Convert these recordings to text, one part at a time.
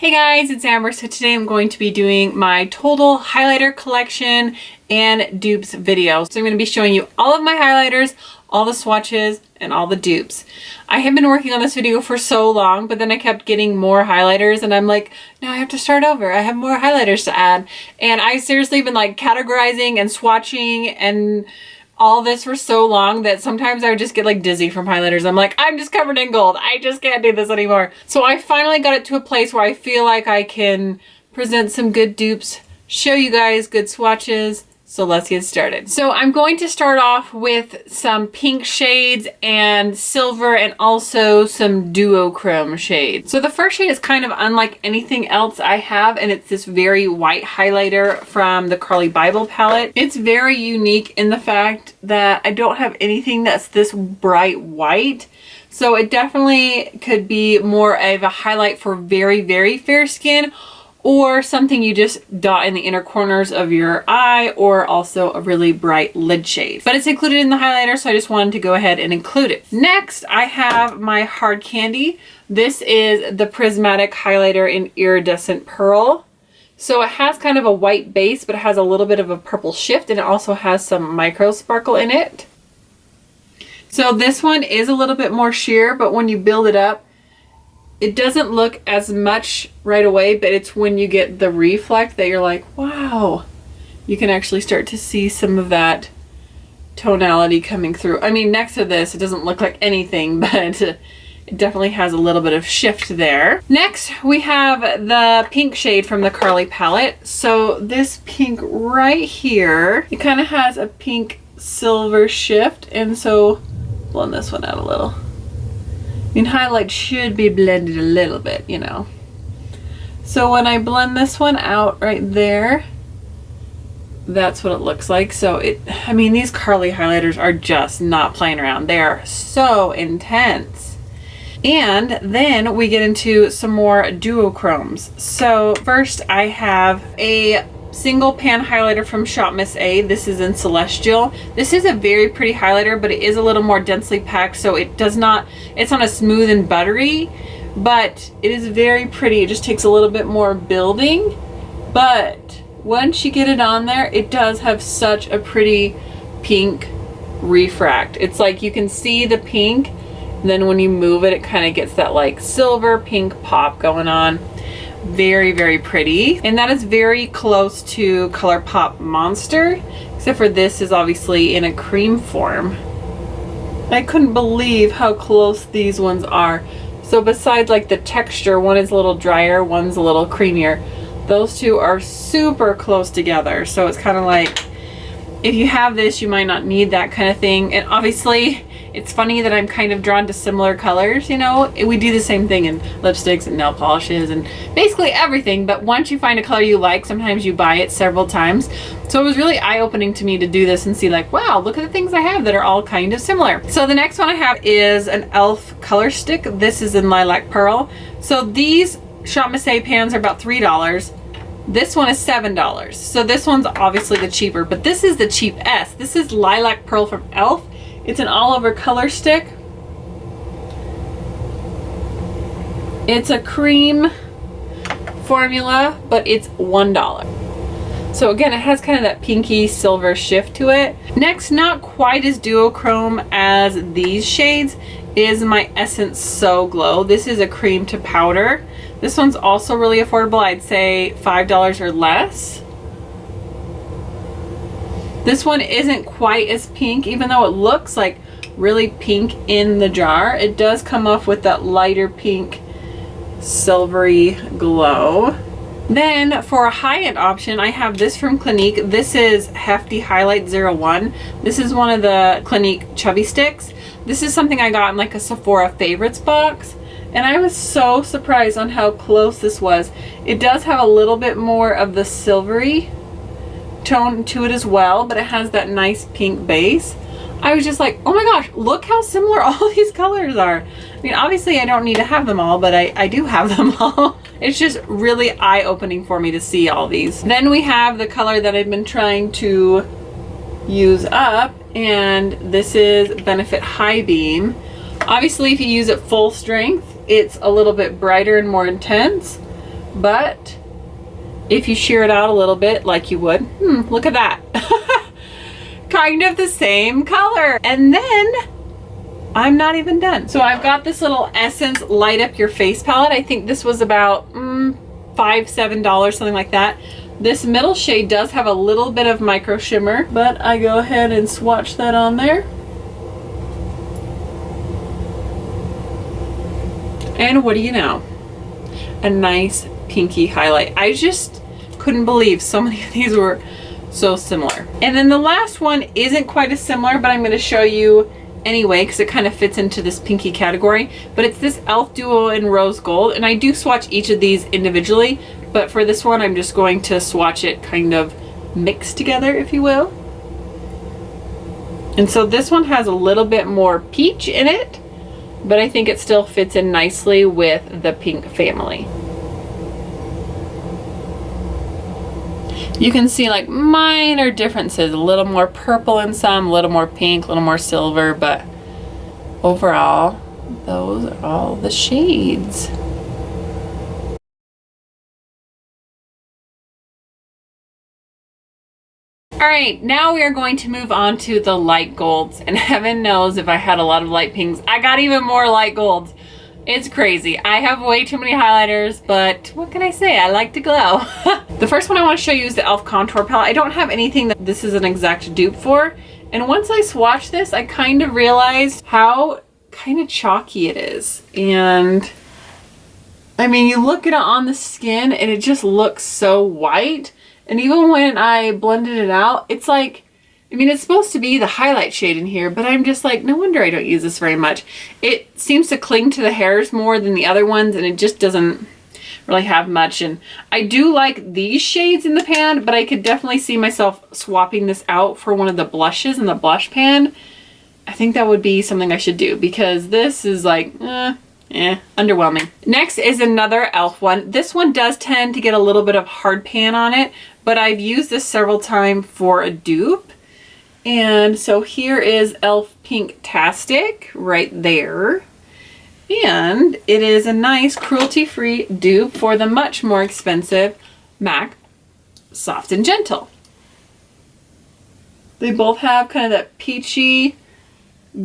Hey guys, it's Amber. So today I'm going to be doing my total highlighter collection and dupes video. So I'm going to be showing you all of my highlighters, all the swatches, and all the dupes. I have been working on this video for so long, but then I kept getting more highlighters and I'm like, no, I have to start over. I have more highlighters to add. And I seriously been like categorizing and swatching and all this for so long that sometimes I would just get like dizzy from highlighters. I'm like, I'm just covered in gold. I just can't do this anymore. So I finally got it to a place where I feel like I can present some good dupes, show you guys good swatches. So let's get started. So I'm going to start off with some pink shades and silver and also some duochrome shades. So the first shade is kind of unlike anything else I have, and it's this very white highlighter from the Carly Bible palette. It's very unique in the fact that I don't have anything that's this bright white. So it definitely could be more of a highlight for very, very fair skin, or something you just dot in the inner corners of your eye, or also a really bright lid shade. But it's included in the highlighter, so I just wanted to go ahead and include it. Next, I have my Hard Candy. This is the Prismatic Highlighter in Iridescent Pearl. So it has kind of a white base, but it has a little bit of a purple shift, and it also has some micro sparkle in it. So this one is a little bit more sheer, but when you build it up, it doesn't look as much right away, but it's when you get the reflect that you're like, wow, you can actually start to see some of that tonality coming through. I mean, next to this, it doesn't look like anything, but it definitely has a little bit of shift there. Next, we have the pink shade from the Carly palette. So this pink right here, it kind of has a pink silver shift, and so blend this one out a little. I mean, highlight should be blended a little bit, you know. So when I blend this one out right there, that's what it looks like. So I mean, these Carly highlighters are just not playing around. They are so intense. And then we get into some more duochromes. So first I have a single pan highlighter from Shop Miss A. This is in Celestial. This is a very pretty highlighter, but it is a little more densely packed, so it does not, it's not as smooth and buttery, but it is very pretty. It just takes a little bit more building, but once you get it on there, it does have such a pretty pink refract. It's like you can see the pink, and then when you move it, it kind of gets that like silver pink pop going on. Very, very pretty. And that is very close to ColourPop Monster, except for this is obviously in a cream form. I couldn't believe how close these ones are. So besides like the texture, one is a little drier, one's a little creamier. Those two are super close together. So it's kind of like, if you have this, you might not need that kind of thing. And obviously, it's funny that I'm kind of drawn to similar colors, you know. We do the same thing in lipsticks and nail polishes and basically everything, but once you find a color you like, sometimes you buy it several times. So it was really eye-opening to me to do this and see like, wow, look at the things I have that are all kind of similar. So the next one I have is an e.l.f. color stick. This is in Lilac Pearl. So these Shop Miss A pans are about $3. This one is $7. So this one's obviously the cheaper, but this is the cheap S. This is Lilac Pearl from e.l.f. It's an all-over color stick. It's a cream formula, but it's $1. So again, it has kind of that pinky silver shift to it. Next, not quite as duochrome as these shades, is my Essence So Glow. This is a cream to powder. This one's also really affordable. I'd say $5 or less. This one isn't quite as pink, even though it looks like really pink in the jar. It does come off with that lighter pink silvery glow. Then for a high-end option, I have this from Clinique. This is Hefty Highlight 01. This is one of the Clinique Chubby Sticks. This is something I got in like a Sephora favorites box, and I was so surprised on how close this was. It does have a little bit more of the silvery tone to it as well, but it has that nice pink base. I was just like, oh my gosh, look how similar all these colors are. I mean, obviously I don't need to have them all, but I do have them all. It's just really eye-opening for me to see all these. Then we have the color that I've been trying to use up, and this is Benefit High Beam. Obviously, if you use it full strength, it's a little bit brighter and more intense, but if you shear it out a little bit like you would, look at that. Kind of the same color. And then I'm not even done. So I've got this little Essence Light Up Your Face palette. I think this was about $5, $7, something like that. This middle shade does have a little bit of micro shimmer, but I go ahead and swatch that on there. And what do you know? A nice pinky highlight. I just couldn't believe so many of these were so similar. And then the last one isn't quite as similar, but I'm going to show you anyway because it kind of fits into this pinky category. But it's this e.l.f. Duo in Rose Gold, and I do swatch each of these individually, but for this one I'm just going to swatch it kind of mixed together, if you will. And so this one has a little bit more peach in it, but I think it still fits in nicely with the pink family. You can see like minor differences, a little more purple in some, a little more pink, a little more silver, but overall, those are all the shades. All right, now we are going to move on to the light golds, and heaven knows if I had a lot of light pinks, I got even more light golds. It's crazy. I have way too many highlighters, but what can I say? I like to glow. The first one I want to show you is the e.l.f. Contour Palette. I don't have anything that this is an exact dupe for, and once I swatched this, I kind of realized how kind of chalky it is. And I mean, you look at it on the skin and it just looks so white. And even when I blended it out, it's like, I mean, it's supposed to be the highlight shade in here, but I'm just like, no wonder I don't use this very much. It seems to cling to the hairs more than the other ones, and it just doesn't really have much. And I do like these shades in the pan, but I could definitely see myself swapping this out for one of the blushes in the blush pan. I think that would be something I should do, because this is like, underwhelming. Next is another e.l.f. one. This one does tend to get a little bit of hard pan on it, but I've used this several times for a dupe. And so here is e.l.f. Pink-tastic right there. And it is a nice cruelty-free dupe for the much more expensive MAC Soft and Gentle. They both have kind of that peachy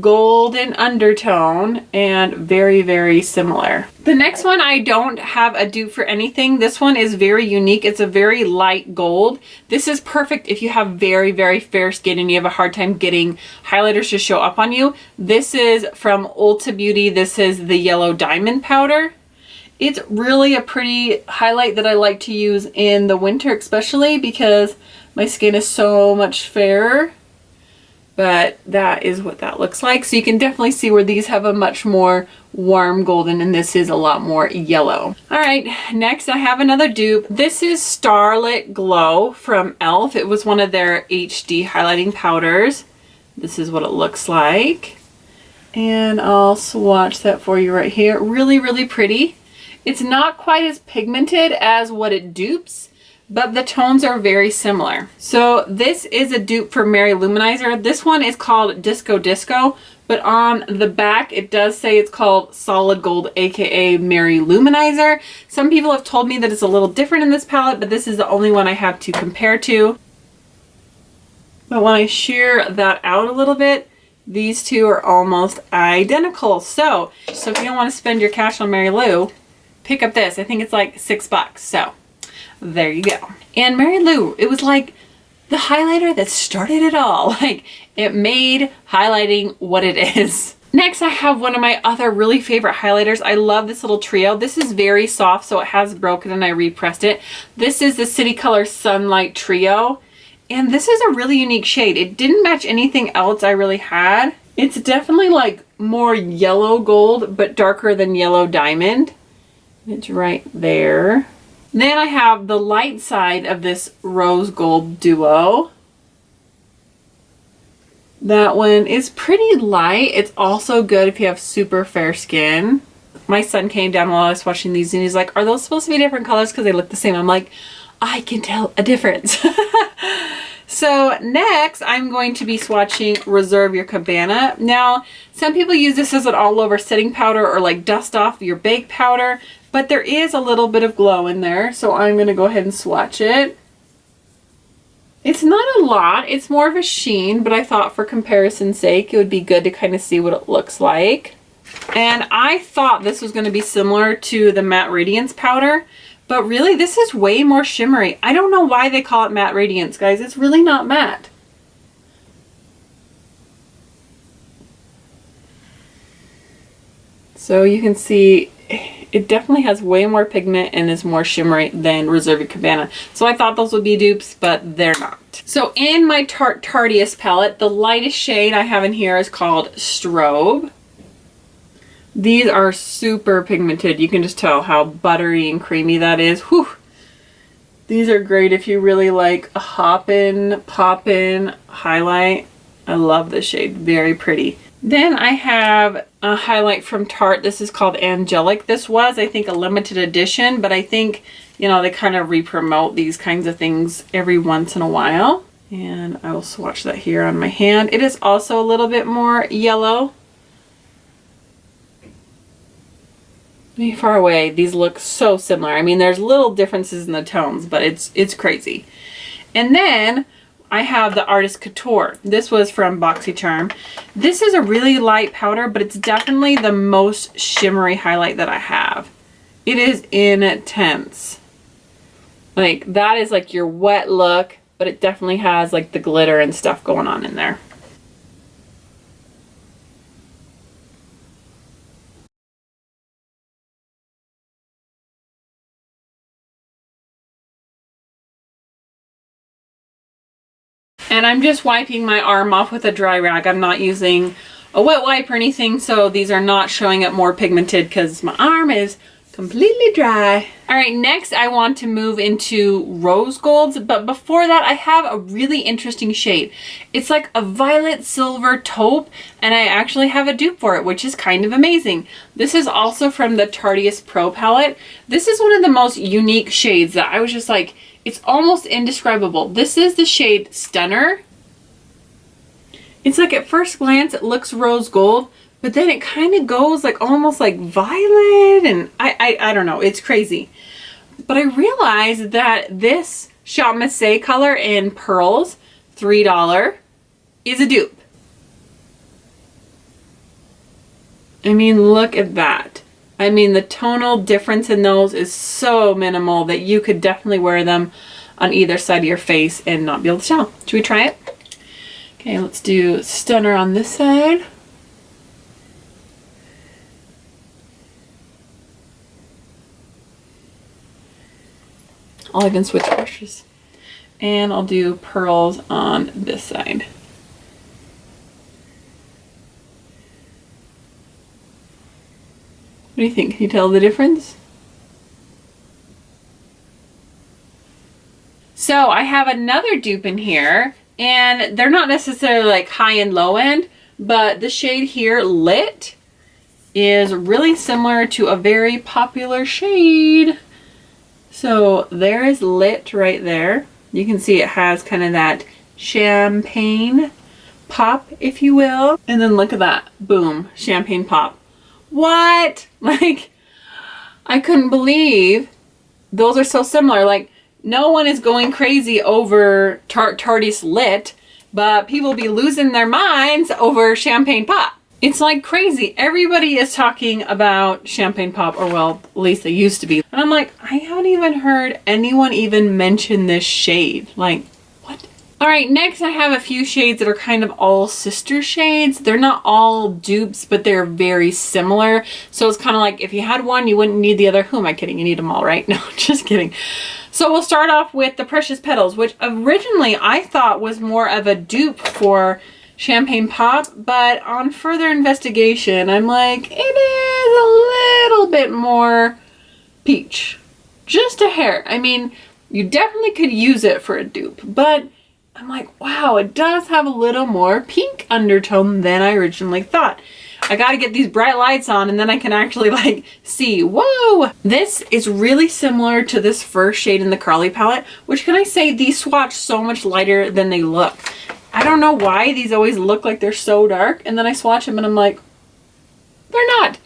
golden undertone and very, very similar. The next one, I don't have a dupe for anything. This one is very unique. It's a very light gold. This is perfect if you have very, very fair skin and you have a hard time getting highlighters to show up on you. This is from Ulta Beauty. This is the Yellow Diamond Powder. It's really a pretty highlight that I like to use in the winter, especially because my skin is so much fairer. But that is what that looks like. So you can definitely see where these have a much more warm golden and this is a lot more yellow. All right, next I have another dupe. This is Starlit Glow from e.l.f. It was one of their HD highlighting powders. This is what it looks like. And I'll swatch that for you right here. Really, really pretty. It's not quite as pigmented as what it dupes, but the tones are very similar. So this is a dupe for Mary Luminizer. This one is called Disco Disco, but on the back it does say it's called Solid Gold, aka Mary Luminizer. Some people have told me that it's a little different in this palette, but this is the only one I have to compare to. But when I shear that out a little bit, these two are almost identical. So if you don't want to spend your cash on Mary Lou, pick up this. I think it's like $6. So there you go. And Mary Lou, it was like the highlighter that started it all. Like, it made highlighting what it is. Next, I have one of my other really favorite highlighters. I love this little trio. This is very soft, so it has broken and I repressed it. This is the City Color Sunlight Trio. And this is a really unique shade. It didn't match anything else I really had. It's definitely like more yellow gold, but darker than yellow diamond. It's right there. Then I have the light side of this Rose Gold Duo. That one is pretty light. It's also good if you have super fair skin. My son came down while I was watching these and he's like, are those supposed to be different colors because they look the same? I'm like, I can tell a difference. So next I'm going to be swatching Reserve Your Cabana. Now, some people use this as an all over setting powder or like dust off your bake powder. but there is a little bit of glow in there, so I'm going to go ahead and swatch it. It's not a lot, it's more of a sheen, but I thought for comparison's sake it would be good to kind of see what it looks like. And I thought this was going to be similar to the Matte Radiance powder, but really this is way more shimmery. I don't know why they call it Matte Radiance, guys. It's really not matte. So you can see it definitely has way more pigment and is more shimmery than Reserve Your Cabana. So I thought those would be dupes, but they're not. So in my Tarte Tardiest palette, the lightest shade I have in here is called Strobe. These are super pigmented. You can just tell how buttery and creamy that is. Whew. These are great if you really like a hop-in, pop-in highlight. I love this shade. Very pretty. Then I have a highlight from Tarte. This is called Angelic. This was, I think, a limited edition, but I think, you know, they kind of re-promote these kinds of things every once in a while. And I will swatch that here on my hand. It is also a little bit more yellow. Far away, these look so similar. I mean, there's little differences in the tones, but it's crazy. And then I have the Artist Couture. This was from BoxyCharm. This is a really light powder, but it's definitely the most shimmery highlight that I have. It is intense. Like, that is like your wet look, but it definitely has like the glitter and stuff going on in there. And I'm just wiping my arm off with a dry rag. I'm not using a wet wipe or anything, so these are not showing up more pigmented because my arm is completely dry. All right, next I want to move into rose golds, but before that I have a really interesting shade. It's like a violet silver taupe, and I actually have a dupe for it, which is kind of amazing. This is also from the Tardiest Pro palette. This is one of the most unique shades that I was just like, it's almost indescribable. This is the shade Stunner. It's like at first glance it looks rose gold, but then it kind of goes like almost like violet, and I don't know, it's crazy. But I realized that this Shop Massé color in Pearls, $3, is a dupe. I mean, look at that. I mean, the tonal difference in those is so minimal that you could definitely wear them on either side of your face and not be able to tell. Should we try it? Okay, let's do Stunner on this side. I'll even switch brushes. And I'll do Pearls on this side. What do you think? Can you tell the difference? So I have another dupe in here, and they're not necessarily like high and low end, but the shade here, Lit, is really similar to a very popular shade. So there is Lit right there. You can see it has kind of that champagne pop, if you will. And then look at that. Boom. Champagne pop. What? Like, I couldn't believe those are so similar. Like, no one is going crazy over Tardiest Lit, but people be losing their minds over Champagne Pop. It's like crazy. Everybody is talking about Champagne Pop, or well, at least they used to be. And I'm like, I haven't even heard anyone even mention this shade. Like, what? All right, next I have a few shades that are kind of all sister shades. They're not all dupes, but they're very similar. So it's kind of like if you had one, you wouldn't need the other. Who am I kidding? You need them all, right? No, just kidding. So we'll start off with the Precious Petals, which originally I thought was more of a dupe for Champagne Pop, but on further investigation, I'm like, it is a little bit more peach. Just a hair. I mean, you definitely could use it for a dupe, but I'm like, wow, it does have a little more pink undertone than I originally thought. I gotta get these bright lights on and then I can actually like see, whoa! This is really similar to this first shade in the Carly palette, which can I say, these swatch so much lighter than they look. I don't know why these always look like they're so dark, and then I swatch them and I'm like, they're not.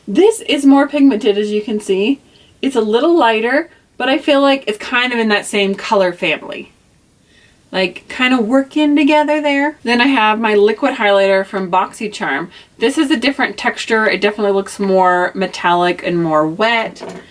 This is more pigmented, as you can see, It's a little lighter, but I feel like it's kind of in that same color family. Like kind of working together there. Then I have my liquid highlighter from Boxy Charm. This is a different texture. It definitely looks more metallic and more wet.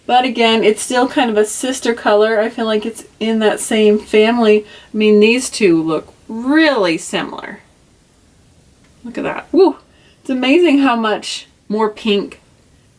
But again, it's still kind of a sister color. I feel like it's in that same family. I mean, these two look really similar. Look at that. Woo! It's amazing how much more pink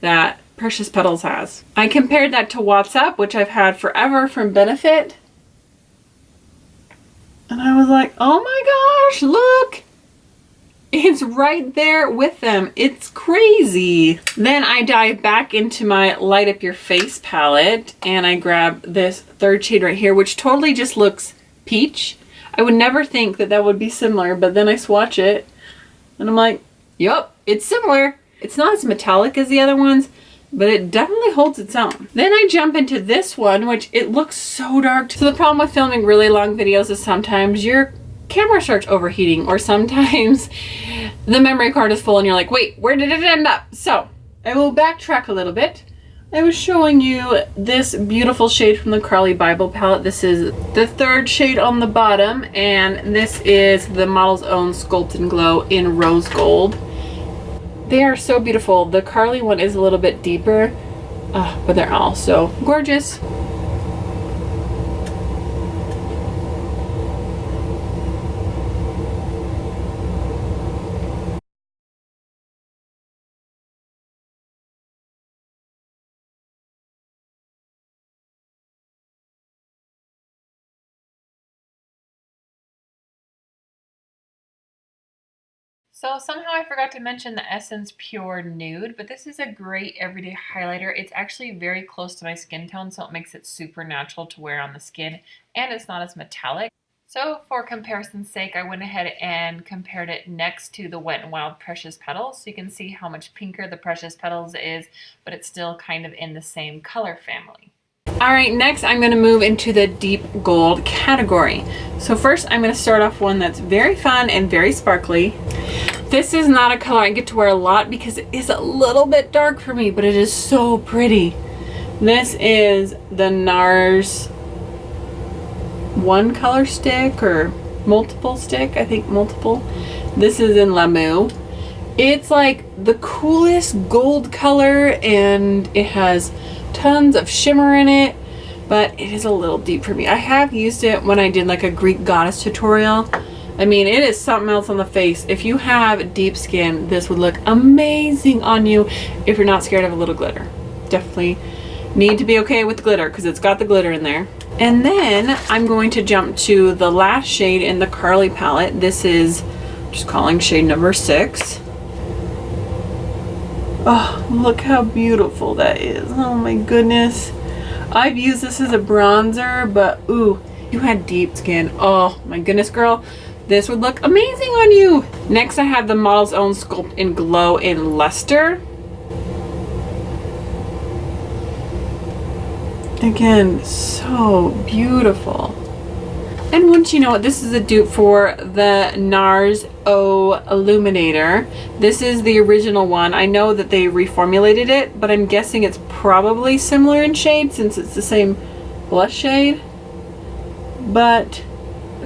that Precious Petals has. I compared that to What's Up, which I've had forever from Benefit. And I was like, oh my gosh, look! It's right there with them. It's crazy. Then I dive back into my Light Up Your Face palette and I grab this third shade right here, which totally just looks peach. I would never think that that would be similar, but then I swatch it and I'm like, yup, it's similar. It's not as metallic as the other ones, but it definitely holds its own. Then I jump into this one, which it looks so dark. So the problem with filming really long videos is sometimes your camera starts overheating, or sometimes the memory card is full and you're like, wait, where did it end up? So I will backtrack a little bit. I was showing you this beautiful shade from the Carly Bible palette. This is the third shade on the bottom, and this is the Model's Own Sculpt and Glow in Rose Gold. They are so beautiful. The Carly one is a little bit deeper, but they're all so gorgeous. So somehow I forgot to mention the Essence Pure Nude, but this is a great everyday highlighter. It's actually very close to my skin tone, so it makes it super natural to wear on the skin, and it's not as metallic. So for comparison's sake, I went ahead and compared it next to the Wet n Wild Precious Petals, so you can see how much pinker the Precious Petals is, but it's still kind of in the same color family. Alright, next I'm going to move into the deep gold category. So first I'm going to start off one that's very fun and very sparkly. This is not a color I get to wear a lot because it is a little bit dark for me, but it is so pretty. This is the NARS one color stick or multiple stick, I think multiple. This is in Lamu. It's like the coolest gold color and it has tons of shimmer in it, but it is a little deep for me. I have used it when I did like a Greek goddess tutorial. I mean, it is something else on the face. If you have deep skin, this would look amazing on you if you're not scared of a little glitter. Definitely need to be okay with the glitter because it's got the glitter in there. And then I'm going to jump to the last shade in the Carly palette. This is just calling shade number 6. Oh, look how beautiful that is. Oh my goodness. I've used this as a bronzer, but ooh, you had deep skin. Oh my goodness, girl. This would look amazing on you. Next, I have the Model's Own Sculpt and Glow in Luster. Again, so beautiful. And once you know it, this is a dupe for the NARS O Illuminator. This is the original one. I know that they reformulated it, but I'm guessing it's probably similar in shade since it's the same blush shade. But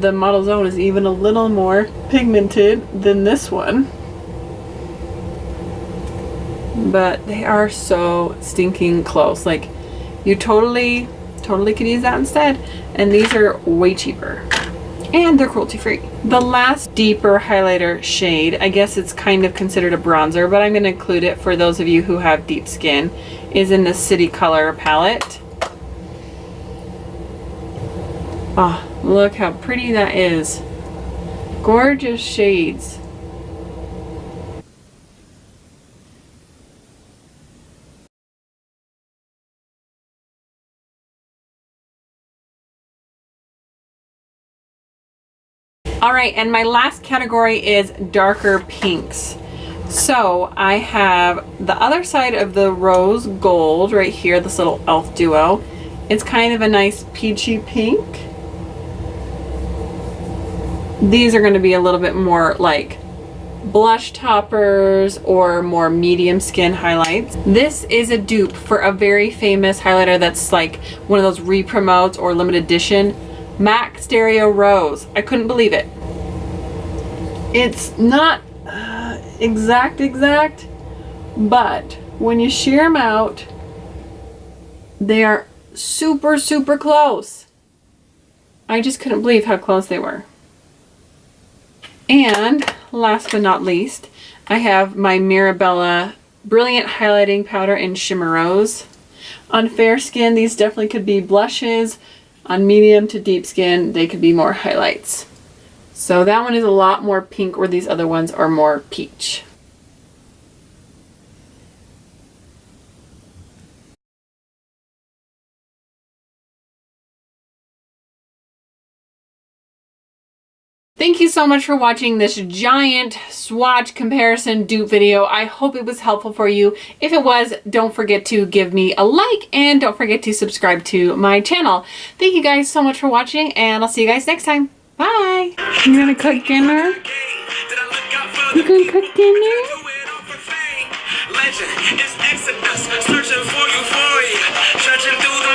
the Model's Own is even a little more pigmented than this one. But they are so stinking close. Like, you totally could use that instead. And these are way cheaper. And they're cruelty free. The last deeper highlighter shade, I guess it's kind of considered a bronzer, but I'm going to include it for those of you who have deep skin, is in the City Color palette. Oh, look how pretty that is. Gorgeous shades. Alright, and my last category is darker pinks. So I have the other side of the rose gold right here, this little elf duo. It's kind of a nice peachy pink. These are going to be a little bit more like blush toppers or more medium skin highlights. This is a dupe for a very famous highlighter that's like one of those re-promotes or limited edition, MAC Stereo Rose. I couldn't believe it. It's not exact, but when you shear them out, they are super close. I just couldn't believe how close they were. And last but not least, I have my Mirabella Brilliant Highlighting Powder in Shimmer Rose. On fair skin, these definitely could be blushes. On medium to deep skin, they could be more highlights. So that one is a lot more pink, where these other ones are more peach. Thank you so much for watching this giant swatch comparison dupe video. I hope it was helpful for you. If it was, don't forget to give me a like and don't forget to subscribe to my channel. Thank you guys so much for watching, and I'll see you guys next time. Bye! You gonna cook dinner? You gonna cook dinner? Legend, it's Exodus, searching for euphoria, searching through the